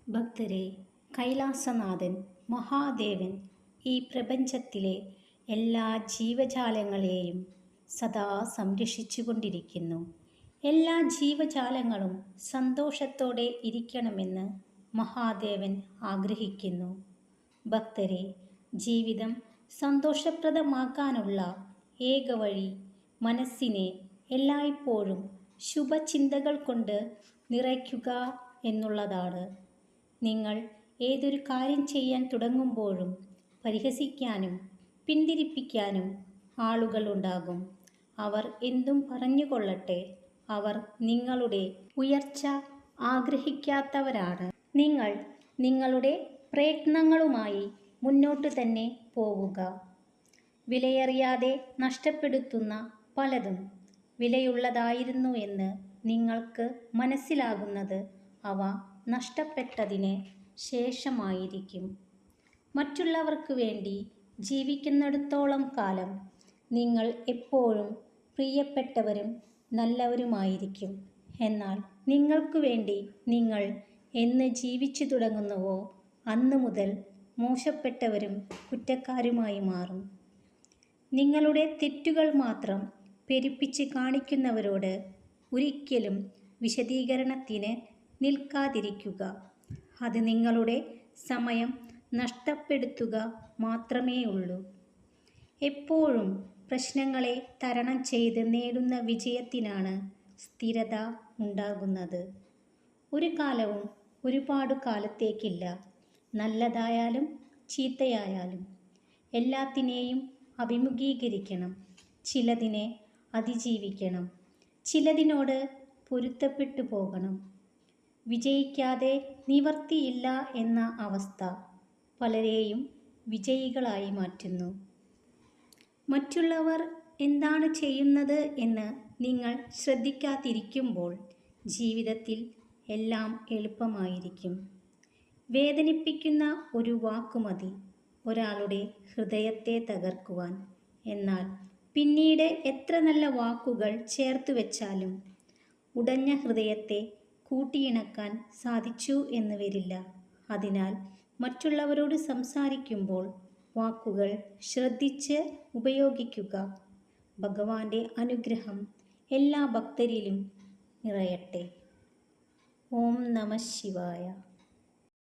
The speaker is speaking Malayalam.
ഭക്തരെ, കൈലാസനാഥൻ മഹാദേവൻ ഈ പ്രപഞ്ചത്തിലെ എല്ലാ ജീവജാലങ്ങളെയും സദാ സംരക്ഷിച്ചുകൊണ്ടിരിക്കുന്നു. എല്ലാ ജീവജാലങ്ങളും സന്തോഷത്തോടെ ഇരിക്കണമെന്ന് മഹാദേവൻ ആഗ്രഹിക്കുന്നു. ഭക്തരെ, ജീവിതം സന്തോഷപ്രദമാക്കാനുള്ള ഏക വഴി മനസ്സിനെ എല്ലായ്പ്പോഴും ശുഭചിന്തകൾ കൊണ്ട് നിറയ്ക്കുക എന്നുള്ളതാണ്. നിങ്ങൾ ഏതൊരു കാര്യം ചെയ്യാൻ തുടങ്ങുമ്പോഴും പരിഹസിക്കാനും പിന്തിരിപ്പിക്കാനും ആളുകളുണ്ടാകും. അവർ എന്തും പറഞ്ഞുകൊള്ളട്ടെ, അവർ നിങ്ങളുടെ ഉയർച്ച ആഗ്രഹിക്കാത്തവരാണ്. നിങ്ങൾ നിങ്ങളുടെ പ്രയത്നങ്ങളുമായി മുന്നോട്ട് തന്നെ പോവുക. വിലയറിയാതെ നഷ്ടപ്പെടുത്തുന്ന പലതും വിലയുള്ളതായിരുന്നു എന്ന് നിങ്ങൾക്ക് മനസ്സിലാകുന്നത് അവ നഷ്ടപ്പെട്ടതിന് ശേഷമായിരിക്കും. മറ്റുള്ളവർക്ക് വേണ്ടി ജീവിക്കുന്നിടത്തോളം കാലം നിങ്ങൾ എപ്പോഴും പ്രിയപ്പെട്ടവരും നല്ലവരുമായിരിക്കും. എന്നാൽ നിങ്ങൾക്ക് വേണ്ടി നിങ്ങൾ എന്ന് ജീവിച്ചു തുടങ്ങുന്നുവോ അന്നു മുതൽ മോശപ്പെട്ടവരും കുറ്റക്കാരുമായി മാറും. നിങ്ങളുടെ തെറ്റുകൾ മാത്രം പെരുപ്പിച്ച് കാണിക്കുന്നവരോട് ഒരിക്കലും വിശദീകരണത്തിന് നിൽക്കാതിരിക്കുക. അത് നിങ്ങളുടെ സമയം നഷ്ടപ്പെടുത്തുക മാത്രമേയുള്ളൂ. എപ്പോഴും പ്രശ്നങ്ങളെ തരണം ചെയ്ത് നേടുന്ന വിജയത്തിനാണ് സ്ഥിരത ഉണ്ടാകുന്നത്. ഒരു കാലവും ഒരുപാട് കാലത്തേക്കില്ല. നല്ലതായാലും ചീത്തയായാലും എല്ലാത്തിനെയും അഭിമുഖീകരിക്കണം. ചിലതിനെ അതിജീവിക്കണം. ചിലതിനോട് പൊരുത്തപ്പെട്ടു പോകണം. വിജയിക്കാതെ നിവർത്തിയില്ല എന്ന അവസ്ഥ പലരെയും വിജയികളായി മാറ്റുന്നു. മറ്റുള്ളവർ എന്താണ് ചെയ്യുന്നത് എന്ന് നിങ്ങൾ ശ്രദ്ധിക്കാതിരിക്കുമ്പോൾ ജീവിതത്തിൽ എല്ലാം എളുപ്പമായിരിക്കും. വേദനിപ്പിക്കുന്ന ഒരു വാക്കുമതി ഒരാളുടെ ഹൃദയത്തെ തകർക്കുവാൻ. എന്നാൽ പിന്നീട് എത്ര നല്ല വാക്കുകൾ ചേർത്ത് വെച്ചാലും ഉടഞ്ഞ ഹൃദയത്തെ കൂട്ടിയിണക്കാൻ സാധിച്ചു എന്ന് വരില്ല. അതിനാൽ മറ്റുള്ളവരോട് സംസാരിക്കുമ്പോൾ വാക്കുകൾ ശ്രദ്ധിച്ച് ഉപയോഗിക്കുക. ഭഗവാന്റെ അനുഗ്രഹം എല്ലാ ഭക്തരിലും നിറയട്ടെ. ഓം നമഃ ശിവായ.